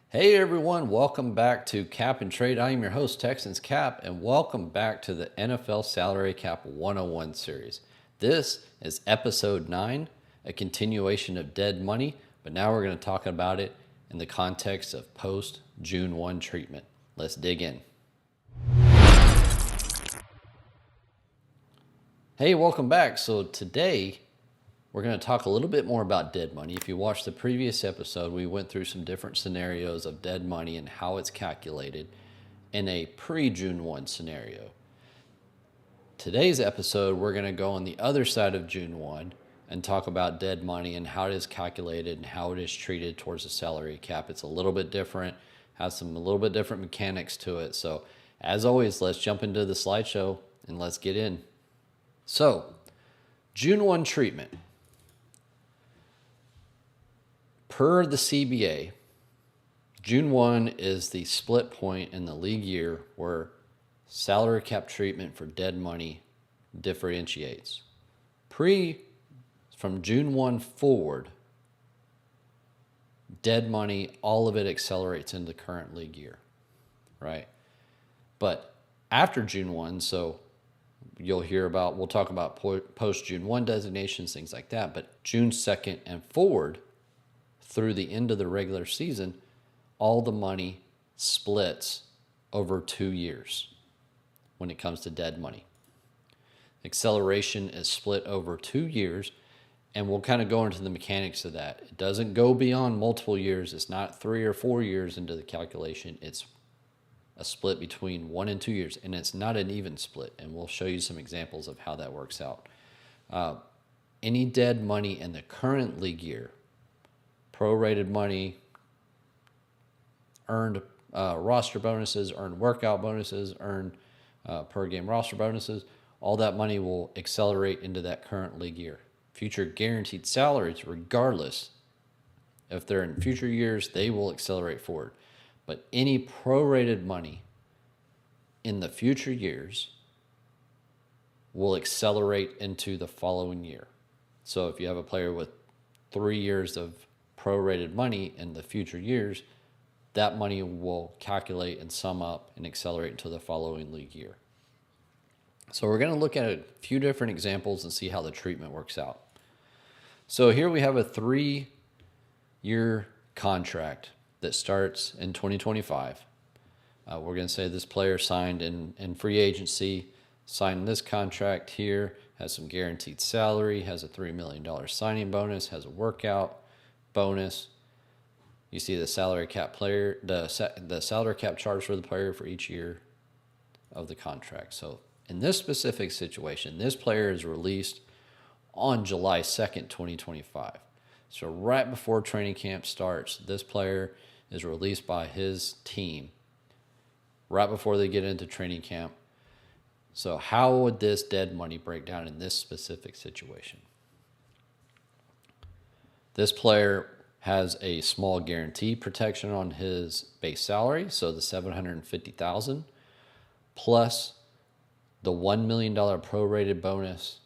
Hey everyone, welcome back to Cap and Trade. I am your host, Texans Cap, and welcome back to the NFL Salary Cap 101 series. This is episode 9, a continuation of Dead Money, but now we're going to talk about it in the context of post June 1 treatment. Let's dig in. Hey, welcome back. So today we're going to talk a little bit more about dead money. If you watched the previous episode, we went through some different scenarios of dead money and how it's calculated in a pre-June 1 scenario. Today's episode, we're going to go on the other side of June 1 and talk about dead money and how it is calculated and how it is treated towards the salary cap. It's a little bit different, has a little bit different mechanics to it. So as always, let's jump into the slideshow and let's get in. So June 1 treatment. Per the CBA, June 1 is the split point in the league year where salary cap treatment for dead money differentiates. From June 1 forward, dead money, all of it accelerates into the current league year, right? But after June 1, so we'll talk about post June 1 designations, things like that, but June 2nd and forward, through the end of the regular season, all the money splits over 2 years when it comes to dead money. Acceleration is split over 2 years, and we'll kind of go into the mechanics of that. It doesn't go beyond multiple years. It's not 3 or 4 years into the calculation. It's a split between 1 and 2 years, and it's not an even split, and we'll show you some examples of how that works out. Any dead money in the current league year, prorated money, earned roster bonuses, earned workout bonuses, earned per game roster bonuses, all that money will accelerate into that current league year. Future guaranteed salaries, regardless if they're in future years, they will accelerate forward. But any prorated money in the future years will accelerate into the following year. So if you have a player with 3 years of prorated money in the future years, that money will calculate and sum up and accelerate into the following league year. So we're going to look at a few different examples and see how the treatment works out. So here we have a 3-year contract that starts in 2025. We're going to say this player signed in free agency, signed this contract here, has some guaranteed salary, has a $3 million signing bonus, has a workout bonus. You see the salary cap the salary cap charge for the player for each year of the contract. So in this specific situation, this player is released on July 2nd, 2025. So right before training camp starts, this player is released by his team right before they get into training camp. So how would this dead money break down in this specific situation? This player has a small guarantee protection on his base salary, so the $750,000 plus the $1 million prorated bonus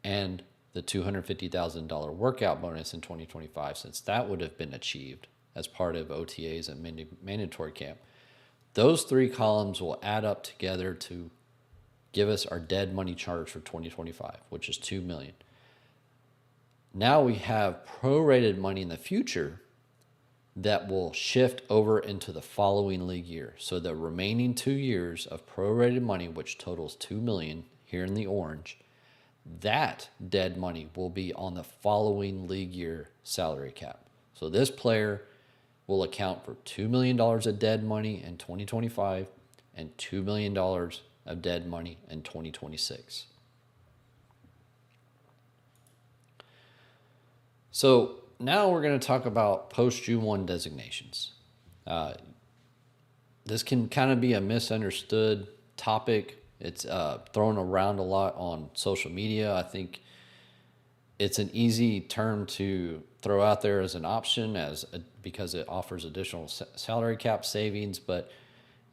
and the $250,000 workout bonus in 2025, since that would have been achieved as part of OTAs and mandatory camp. Those 3 columns will add up together to give us our dead money charge for 2025, which is $2 million. Now we have prorated money in the future that will shift over into the following league year. So the remaining 2 years of prorated money, which totals $2 million here in the orange, that dead money will be on the following league year salary cap. So this player will account for $2 million of dead money in 2025 and $2 million of dead money in 2026. So now we're going to talk about post-June 1 designations. This can kind of be a misunderstood topic. It's thrown around a lot on social media. I think it's an easy term to throw out there as an option because it offers additional salary cap savings, but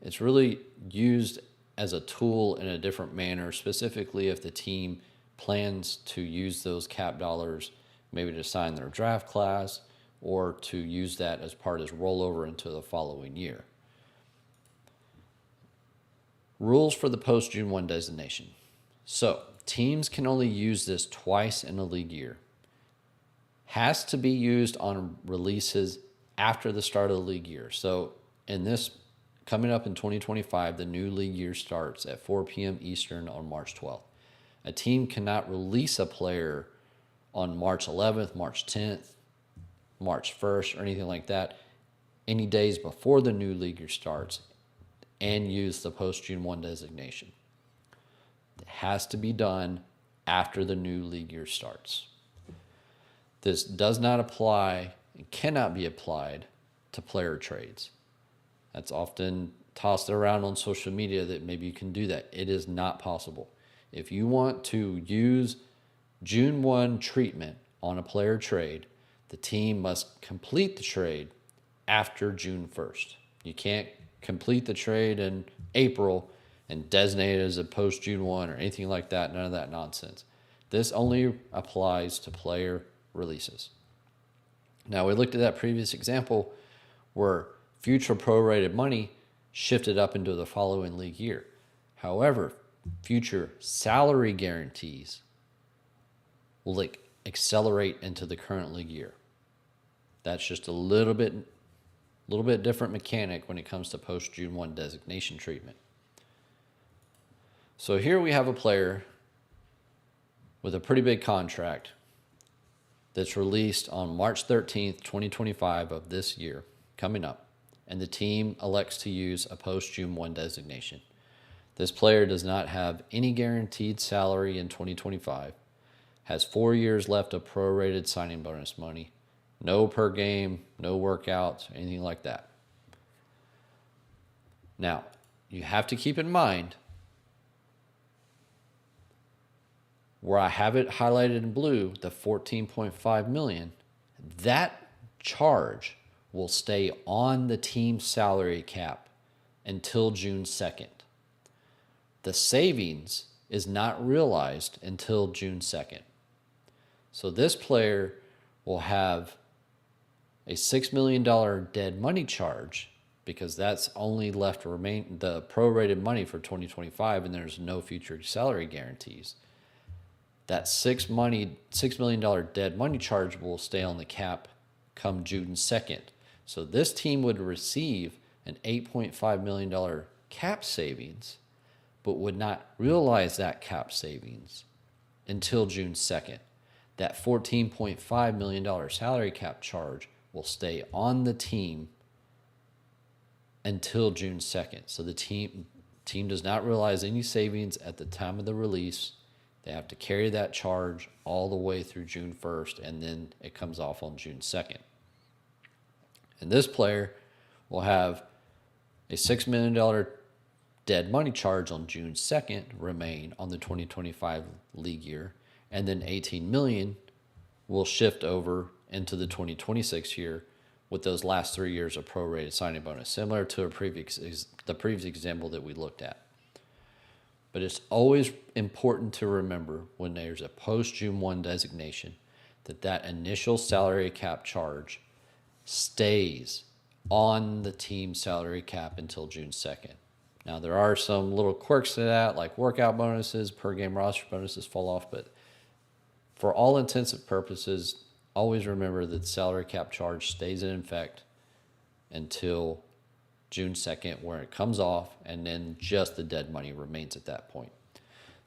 it's really used as a tool in a different manner, specifically if the team plans to use those cap dollars maybe to sign their draft class or to use that as part as rollover into the following year. Rules for the post June 1 designation. So teams can only use this twice in a league year. Has to be used on releases after the start of the league year. So in this, coming up in 2025, the new league year starts at 4 p.m. Eastern on March 12th. A team cannot release a player on March 11th, March 10th, March 1st, or anything like that, any days before the new league year starts, and use the post June 1 designation. It has to be done after the new league year starts. This does not apply and cannot be applied to player trades. That's often tossed around on social media that maybe you can do that. It is not possible. If you want to use June 1 treatment on a player trade, the team must complete the trade after June 1st. You can't complete the trade in April and designate it as a post June 1 or anything like that. None of that nonsense. This only applies to player releases. Now, we looked at that previous example where future prorated money shifted up into the following league year. However, future salary guarantees will accelerate into the current league year. That's just a little bit different mechanic when it comes to post June 1 designation treatment. So here we have a player with a pretty big contract that's released on March 13th, 2025 of this year, coming up, and the team elects to use a post June 1 designation. This player does not have any guaranteed salary in 2025, has 4 years left of prorated signing bonus money, no per game, no workouts, anything like that. Now, you have to keep in mind where I have it highlighted in blue, the $14.5 million, that charge will stay on the team's salary cap until June 2nd. The savings is not realized until June 2nd. So this player will have a $6 million dead money charge because that's only left to remain the prorated money for 2025 and there's no future salary guarantees. That $6 million dead money charge will stay on the cap come June 2nd. So this team would receive an $8.5 million cap savings, but would not realize that cap savings until June 2nd. That $14.5 million salary cap charge will stay on the team until June 2nd. So the team does not realize any savings at the time of the release. They have to carry that charge all the way through June 1st, and then it comes off on June 2nd. And this player will have a $6 million dead money charge on June 2nd remain on the 2025 league year, and then $18 million will shift over into the 2026 year with those last 3 years of prorated signing bonus, similar to the previous example that we looked at. But it's always important to remember when there's a post June 1 designation that initial salary cap charge stays on the team salary cap until June 2nd. Now, there are some little quirks to that, like workout bonuses, per game roster bonuses fall off, but for all intents and purposes, always remember that salary cap charge stays in effect until June 2nd, where it comes off, and then just the dead money remains at that point.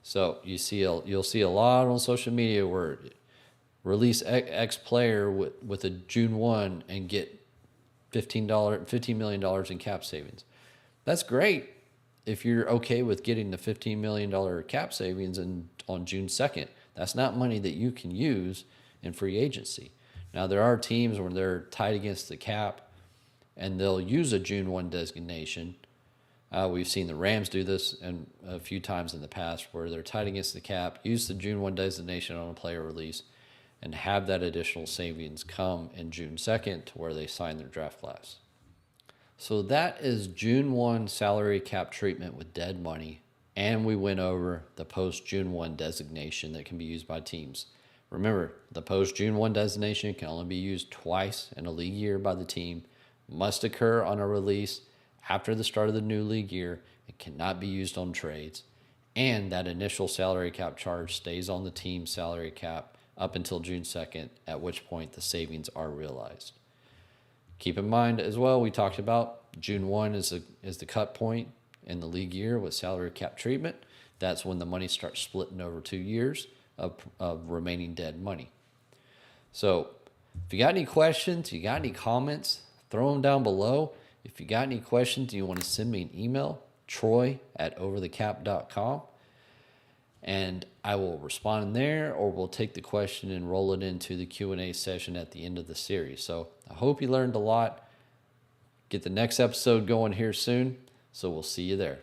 So you'll see a lot on social media where release X player with a June 1 and get $15 million in cap savings. That's great if you're okay with getting the $15 million cap savings on June 2nd. That's not money that you can use in free agency. Now, there are teams where they're tied against the cap and they'll use a June 1 designation. We've seen the Rams do this a few times in the past where they're tied against the cap, use the June 1 designation on a player release, and have that additional savings come in June 2nd to where they sign their draft class. So that is June 1 salary cap treatment with dead money, and we went over the post June 1 designation that can be used by teams. Remember, the post-June 1 designation can only be used twice in a league year by the team, must occur on a release after the start of the new league year, it cannot be used on trades, and that initial salary cap charge stays on the team's salary cap up until June 2nd, at which point the savings are realized. Keep in mind as well, we talked about June 1 is the cut point in the league year with salary cap treatment. That's when the money starts splitting over 2 years of remaining dead money. So if you got any questions, you got any comments, throw them down below. If you got any questions, you want to send me an email, troy@overthecap.com, and I will respond in there, or we'll take the question and roll it into the Q&A session at the end of the series. So I hope you learned a lot. Get the next episode going here soon, so we'll see you there.